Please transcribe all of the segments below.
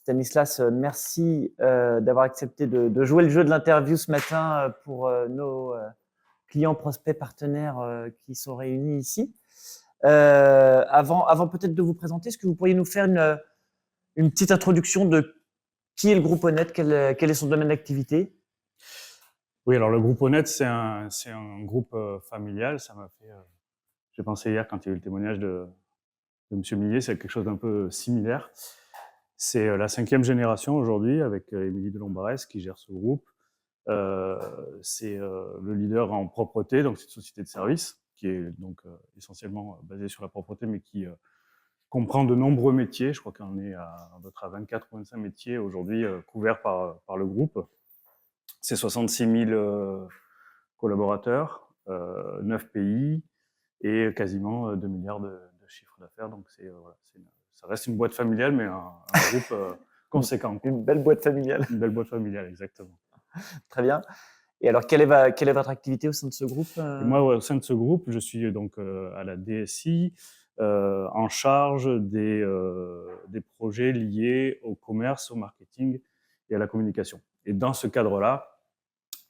Stanislas, merci d'avoir accepté de jouer le jeu de l'interview ce matin pour nos clients, prospects, partenaires qui sont réunis ici. Avant peut-être de vous présenter, est-ce que vous pourriez nous faire une petite introduction de qui est le groupe Honnête, quel est son domaine d'activité? Oui, alors le groupe Honnête, c'est un groupe familial. Ça m'a fait, j'ai pensé hier quand il y a eu le témoignage de Monsieur Millet, c'est quelque chose d'un peu similaire. C'est la 5e génération aujourd'hui avec Émilie de Lombarès qui gère ce groupe. C'est le leader en propreté, donc c'est une société de service qui est donc essentiellement basée sur la propreté, mais qui comprend de nombreux métiers. Je crois qu'on est à 24 ou 25 métiers aujourd'hui couverts par le groupe. C'est 66 000 collaborateurs, 9 pays et quasiment 2 milliards de chiffre d'affaires. Donc voilà, ça reste une boîte familiale, mais un groupe conséquent. Une belle boîte familiale. Une belle boîte familiale, exactement. Très bien. Et alors, quelle est votre activité au sein de ce groupe? Et moi, au sein de ce groupe, je suis donc à la DSI, en charge des projets liés au commerce, au marketing et à la communication. Et dans ce cadre-là,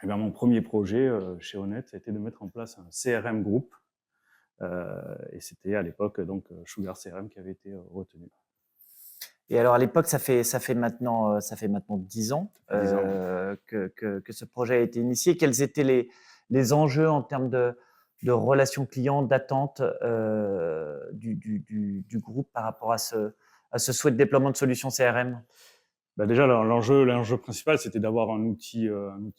eh bien, mon premier projet chez Honnête, c'était de mettre en place un CRM groupe. Et c'était à l'époque donc Sugar CRM qui avait été retenu. Et alors à l'époque, ça fait maintenant 10 ans, 10 ans. que ce projet a été initié. Quels étaient les enjeux en termes de relations clients, d'attente du groupe par rapport à ce souhait de déploiement de solutions CRM? Bah déjà, l'enjeu principal, c'était d'avoir un outil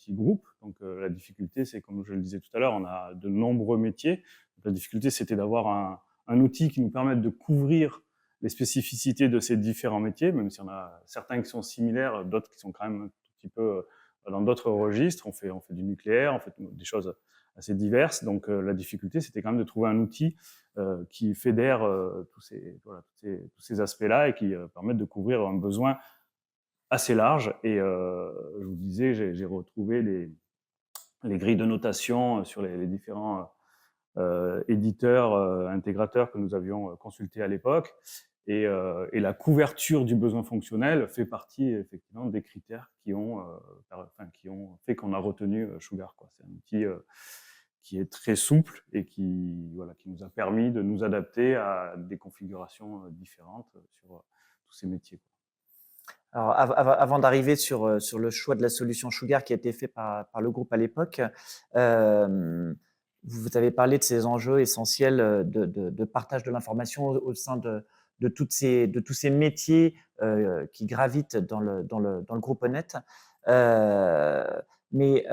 groupe. Donc, la difficulté, c'est comme je le disais tout à l'heure, on a de nombreux métiers. Donc, la difficulté, c'était d'avoir un outil qui nous permette de couvrir les spécificités de ces différents métiers, même si on a certains qui sont similaires, d'autres qui sont quand même un tout petit peu dans d'autres registres. On fait du nucléaire, on fait des choses assez diverses. Donc, la difficulté, c'était quand même de trouver un outil qui fédère tous ces aspects-là et qui permettent de couvrir un besoin assez large. Et je vous disais, j'ai retrouvé les grilles de notation sur les différents éditeurs, intégrateurs que nous avions consultés à l'époque. Et la couverture du besoin fonctionnel fait partie effectivement des critères qui ont fait qu'on a retenu Sugar, quoi. C'est un outil qui est très souple et qui nous a permis de nous adapter à des configurations différentes sur tous ces métiers, quoi. Alors, avant d'arriver sur le choix de la solution Sugar qui a été fait par le groupe à l'époque, vous avez parlé de ces enjeux essentiels de partage de l'information au sein de tous ces métiers qui gravitent dans le groupe Honnête. Mais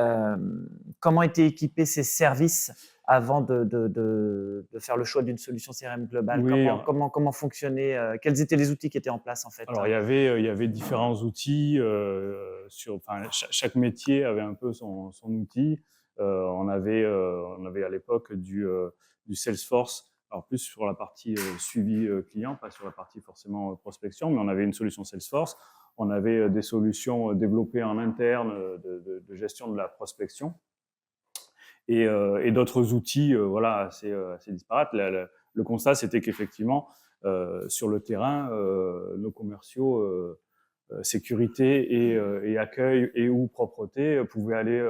comment étaient équipés ces services avant de faire le choix d'une solution CRM globale? Oui, Comment fonctionnait, quels étaient les outils qui étaient en place en fait? alors il y avait différents outils chaque métier avait un peu son outil. On avait à l'époque du Salesforce, alors plus sur la partie suivi client, pas sur la partie forcément prospection, mais on avait une solution Salesforce. On avait des solutions développées en interne de gestion de la prospection et d'autres outils assez disparates. Le constat, c'était qu'effectivement, sur le terrain, nos commerciaux sécurité et accueil et ou propreté pouvaient aller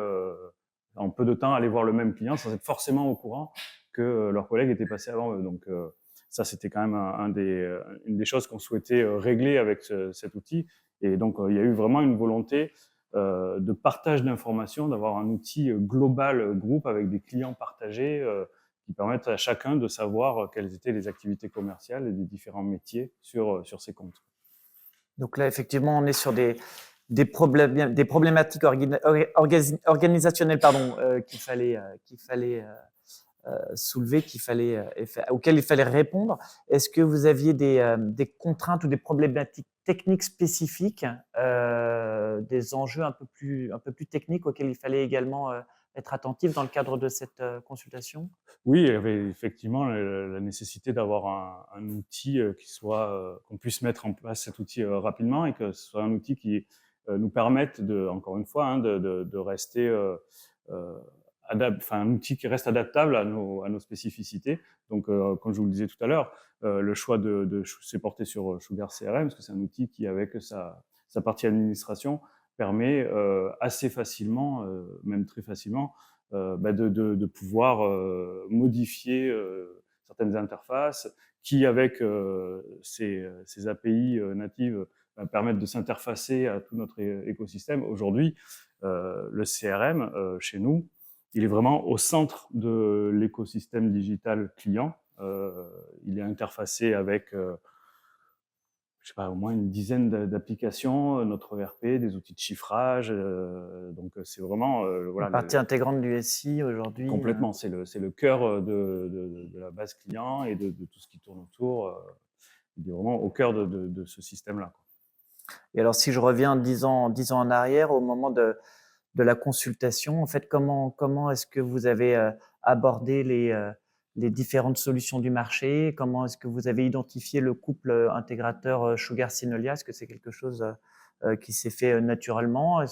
en peu de temps aller voir le même client sans être forcément au courant que leurs collègues étaient passés avant eux. Donc ça, c'était quand même une des choses qu'on souhaitait régler avec cet outil. Et donc il y a eu vraiment une volonté de partage d'informations, d'avoir un outil global groupe avec des clients partagés qui permettent à chacun de savoir quelles étaient les activités commerciales et des différents métiers sur ces comptes. Donc là, effectivement, on est sur des problématiques organisationnelles qu'il fallait soulever, auxquelles il fallait répondre. Est-ce que vous aviez des contraintes ou des problématiques techniques spécifiques, des enjeux un peu plus techniques auxquels il fallait également être attentif dans le cadre de cette consultation? Oui, il y avait effectivement la nécessité d'avoir un outil qui soit qu'on puisse mettre en place cet outil rapidement et que ce soit un outil qui nous permette encore une fois, hein, de rester un outil qui reste adaptable à nos spécificités. Donc, comme je vous le disais tout à l'heure, le choix s'est porté sur Sugar CRM parce que c'est un outil qui, avec sa sa partie administration permet assez facilement, même très facilement, de pouvoir modifier certaines interfaces qui, avec ces API natives, permettent de s'interfacer à tout notre écosystème. Aujourd'hui, le CRM, chez nous, il est vraiment au centre de l'écosystème digital client. Il est interfacé avec je sais pas, au moins une dizaine d'applications, notre ERP, des outils de chiffrage. Donc, c'est vraiment Une voilà, partie intégrante du SI aujourd'hui. complètement. C'est le cœur de la base client et de tout ce qui tourne autour. Il est vraiment au cœur de ce système-là. Et alors, si je reviens 10 ans en arrière, au moment de la consultation, en fait, comment est-ce que vous avez abordé les différentes solutions du marché? Comment est-ce que vous avez identifié le couple intégrateur Sugar-Synolia? Est-ce que c'est quelque chose qui s'est fait naturellement?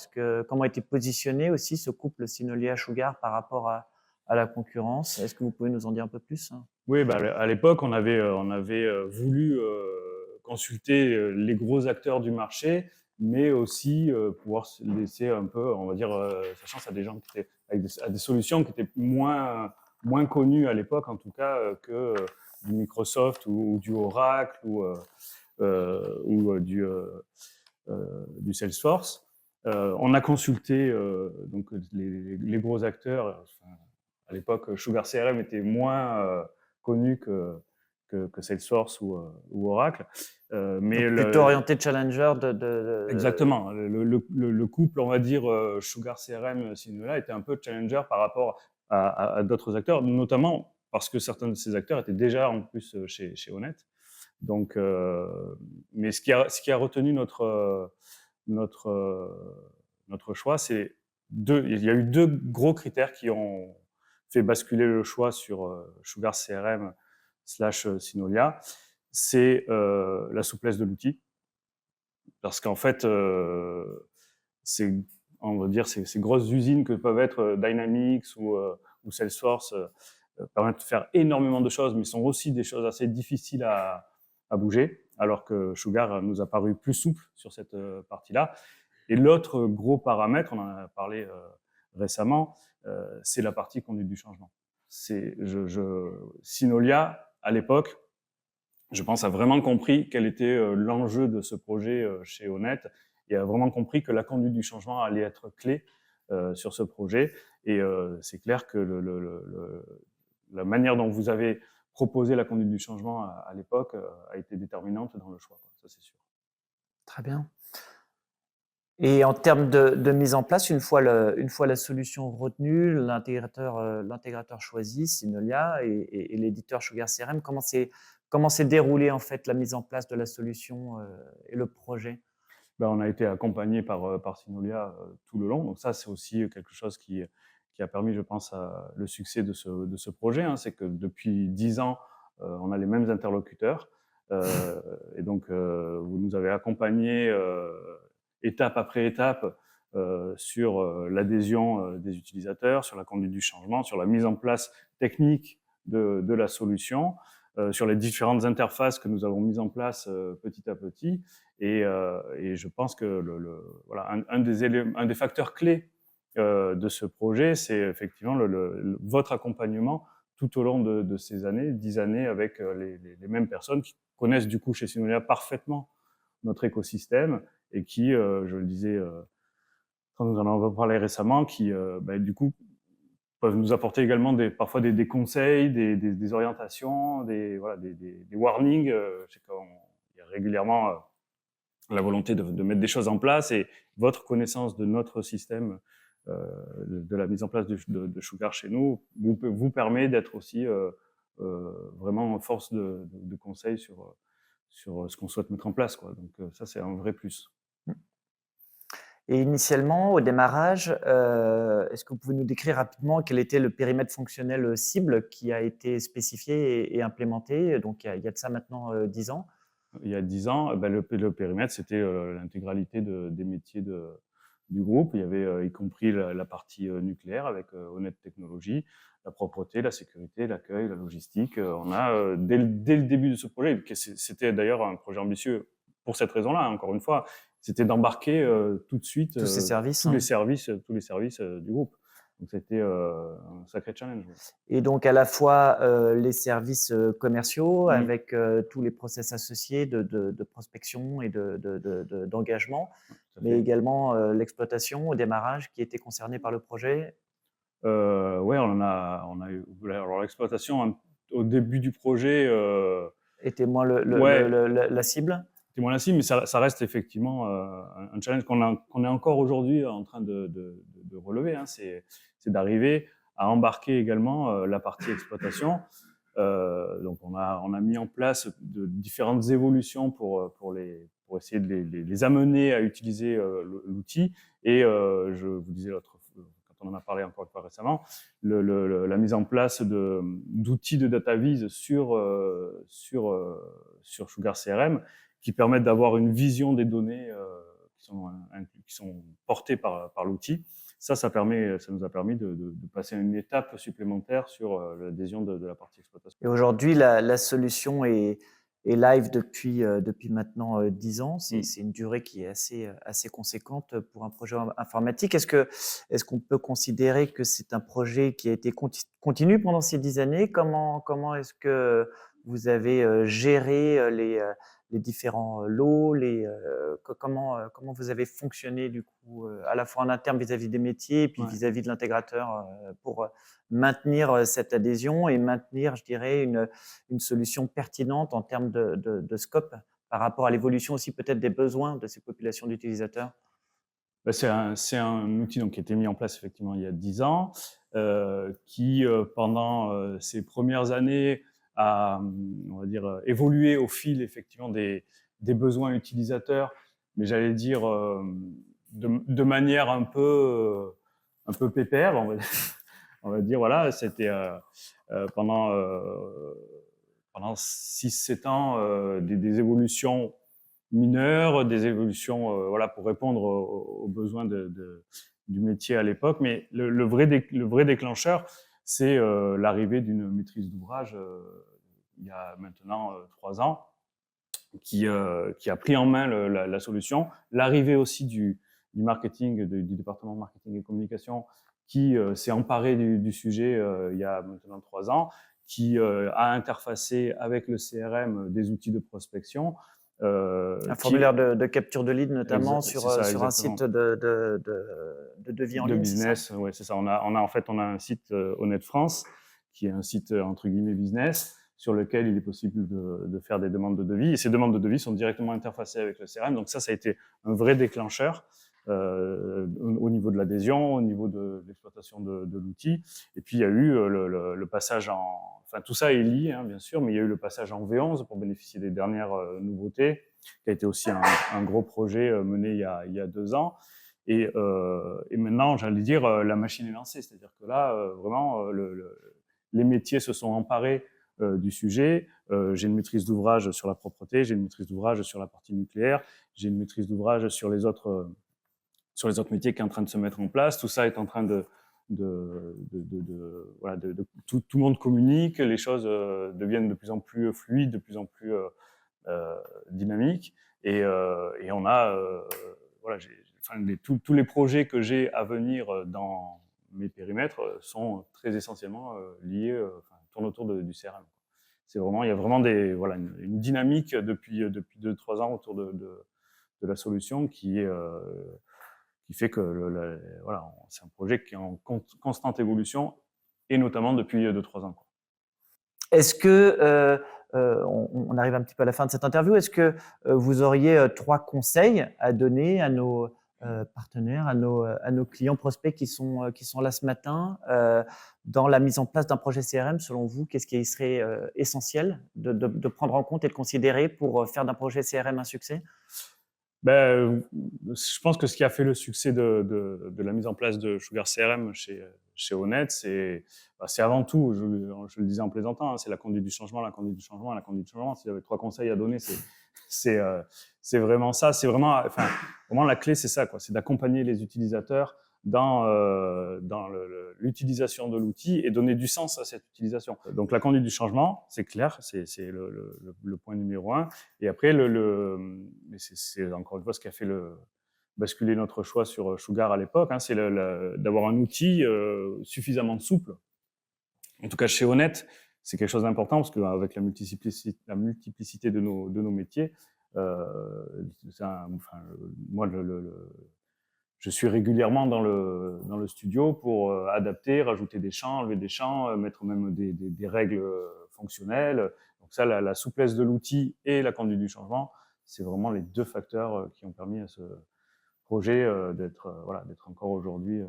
Comment a été positionné aussi ce couple Synolia-Sugar par rapport à la concurrence? Est-ce que vous pouvez nous en dire un peu plus? Oui, à l'époque, on avait voulu consulter les gros acteurs du marché, mais aussi pouvoir laisser un peu, on va dire, sa chance à des gens qui étaient à des solutions qui étaient moins connues à l'époque, en tout cas, que du Microsoft ou du Oracle ou du Salesforce. On a consulté donc les gros acteurs. Enfin, à l'époque, Sugar CRM était moins connu que Salesforce ou Oracle. Donc plutôt orienté challenger Exactement. Le couple, on va dire, Sugar CRM, Synolia, était un peu challenger par rapport à d'autres acteurs, notamment parce que certains de ces acteurs étaient déjà en plus chez Honnête. Donc, mais ce qui a retenu notre choix, c'est il y a eu deux gros critères qui ont fait basculer le choix sur Sugar CRM / Synolia. C'est la souplesse de l'outil, parce qu'en fait, on va dire, ces grosses usines que peuvent être Dynamics ou Salesforce permettent de faire énormément de choses, mais sont aussi des choses assez difficiles à bouger, alors que Sugar nous a paru plus souple sur cette partie-là. Et l'autre gros paramètre, on en a parlé récemment, c'est la partie conduite du changement. Synolia, à l'époque, je pense, a vraiment compris quel était l'enjeu de ce projet chez Honnête, et a vraiment compris que la conduite du changement allait être clé sur ce projet. Et c'est clair que la manière dont vous avez proposé la conduite du changement à l'époque a été déterminante dans le choix, ça c'est sûr. Très bien. Et en termes de mise en place, une fois la solution retenue, l'intégrateur choisi, Synolia, et l'éditeur Sugar CRM, comment s'est déroulée en fait la mise en place de la solution et le projet? On a été accompagné par Synolia tout le long. Donc ça, c'est aussi quelque chose qui a permis, je pense, le succès de ce projet. Hein. C'est que depuis 10 ans, on a les mêmes interlocuteurs. Et donc, vous nous avez accompagnés étape après étape sur l'adhésion des utilisateurs, sur la conduite du changement, sur la mise en place technique de la solution, sur les différentes interfaces que nous avons mises en place petit à petit. Et je pense que voilà, un des facteurs clés de ce projet, c'est effectivement votre accompagnement tout au long de ces années, 10 années, avec les mêmes personnes qui connaissent du coup chez Synolia parfaitement notre écosystème, et qui, je le disais quand nous en avons parlé récemment, qui du coup peuvent nous apporter également parfois des conseils, des orientations, des warnings. Je sais qu'il y a régulièrement la volonté de mettre des choses en place, et votre connaissance de notre système, de la mise en place de Sugar chez nous, vous permet d'être aussi vraiment force de conseil sur ce qu'on souhaite mettre en place, quoi. Donc ça, c'est un vrai plus. Et initialement, au démarrage, est-ce que vous pouvez nous décrire rapidement quel était le périmètre fonctionnel cible qui a été spécifié et implémenté? Donc il y a de ça maintenant 10 ans. Il y a 10 ans, le périmètre, c'était l'intégralité des métiers du groupe. Il y avait y compris la partie nucléaire avec Honnête Technologies, la propreté, la sécurité, l'accueil, la logistique. On a, dès le début de ce projet, c'était d'ailleurs un projet ambitieux pour cette raison-là, encore une fois, c'était d'embarquer tout de suite Tous ces services, tous les services du groupe. Donc c'était un sacré challenge. Ouais. Et donc à la fois les services commerciaux avec tous les process associés de prospection et d'engagement, mais également l'exploitation au démarrage qui était concernée par le projet. Ouais, on a eu. Alors l'exploitation au début du projet était moins ouais, la cible. C'était moins la cible, mais ça reste effectivement un challenge qu'on est encore aujourd'hui en train de relever. Hein. C'est d'arriver à embarquer également la partie exploitation. Donc on a mis en place de différentes évolutions pour essayer de les amener à utiliser l'outil. Et je vous disais l'autre fois, quand on en a parlé encore une fois récemment, la mise en place d'outils de data vis sur Sugar CRM qui permettent d'avoir une vision des données qui sont portées par l'outil. Ça nous a permis de passer à une étape supplémentaire sur l'adhésion de la partie exploitation. Et aujourd'hui, la solution est live depuis maintenant 10 ans. C'est une durée qui est assez conséquente pour un projet informatique. Est-ce qu'on peut considérer que c'est un projet qui a été continu pendant ces 10 années? Comment est-ce que vous avez géré les différents lots, comment vous avez fonctionné du coup, à la fois en interne vis-à-vis des métiers et puis vis-à-vis de l'intégrateur pour maintenir cette adhésion et maintenir, je dirais, une solution pertinente en termes de scope par rapport à l'évolution aussi peut-être des besoins de ces populations d'utilisateurs? C'est un outil donc, qui a été mis en place effectivement il y a 10 ans, qui pendant ces premières années a, on va dire, évolué au fil effectivement des besoins utilisateurs, mais j'allais dire de manière un peu pépère, on va dire voilà, c'était pendant 6-7 ans des évolutions mineures, des évolutions voilà, pour répondre aux besoins du métier à l'époque. Mais le vrai déclencheur, c'est l'arrivée d'une maîtrise d'ouvrage il y a maintenant 3 ans, qui a pris en main la solution. L'arrivée aussi du marketing, du département marketing et communication, qui s'est emparé du sujet il y a maintenant 3 ans, qui a interfacé avec le CRM des outils de prospection. Un formulaire de capture de lead notamment sur un site de devis en ligne, business, ouais, c'est ça. On a un site Honnête France, qui est un site entre guillemets business, sur lequel il est possible de faire des demandes de devis. Et ces demandes de devis sont directement interfacées avec le CRM. Donc ça a été un vrai déclencheur au niveau de l'adhésion, au niveau de l'exploitation de l'outil. Et puis il y a eu le passage enfin tout ça est lié hein, bien sûr, mais il y a eu le passage en V11 pour bénéficier des dernières nouveautés, qui a été aussi un gros projet mené il y a 2 ans. Et maintenant, j'allais dire, la machine est lancée. C'est-à-dire que là, vraiment, les métiers se sont emparés du sujet. J'ai une maîtrise d'ouvrage sur la propreté, j'ai une maîtrise d'ouvrage sur la partie nucléaire, j'ai une maîtrise d'ouvrage sur les autres métiers qui est en train de se mettre en place. Tout ça est en train voilà, tout le monde communique, les choses deviennent de plus en plus fluides, de plus en plus dynamiques. Et on a, voilà, tous les projets que j'ai à venir dans mes périmètres sont très essentiellement liés, tournent autour du CRM. Il y a vraiment une dynamique depuis 2-3 ans autour de la solution qui fait que voilà, c'est un projet qui est en constante évolution, et notamment depuis 2-3 ans. Est-ce que, on arrive un petit peu à la fin de cette interview, est-ce que vous auriez 3 conseils à donner à nos partenaires, à nos clients prospects qui sont là ce matin dans la mise en place d'un projet CRM? Selon vous, qu'est-ce qui serait essentiel de prendre en compte et de considérer pour faire d'un projet CRM un succès? Je pense que ce qui a fait le succès de la mise en place de Sugar CRM chez Honnête, c'est avant tout, je le disais en plaisantant, hein, c'est la conduite du changement, la conduite du changement, la conduite du changement. S'il y avait 3 conseils à donner, c'est vraiment ça. C'est vraiment la clé, c'est ça, quoi. C'est d'accompagner les utilisateurs dans l'utilisation de l'outil et donner du sens à cette utilisation. Donc la conduite du changement, c'est clair, c'est le point numéro 1. Et après, c'est encore une fois ce qui a fait basculer notre choix sur Sugar à l'époque, hein, c'est d'avoir un outil suffisamment souple. En tout cas, chez Honnête, c'est quelque chose d'important parce qu'avec la multiplicité de nos métiers, moi, je suis régulièrement dans le studio pour adapter, rajouter des champs, enlever des champs, mettre même des règles fonctionnelles. Donc ça, la souplesse de l'outil et la conduite du changement, c'est vraiment les 2 facteurs qui ont permis à ce projet d'être encore aujourd'hui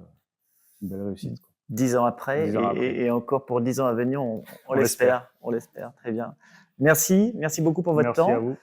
une belle réussite, quoi. 10 ans après, 10 ans après. Et encore pour 10 ans à venir, on l'espère. On l'espère, très bien. Merci beaucoup pour votre temps. Merci à vous.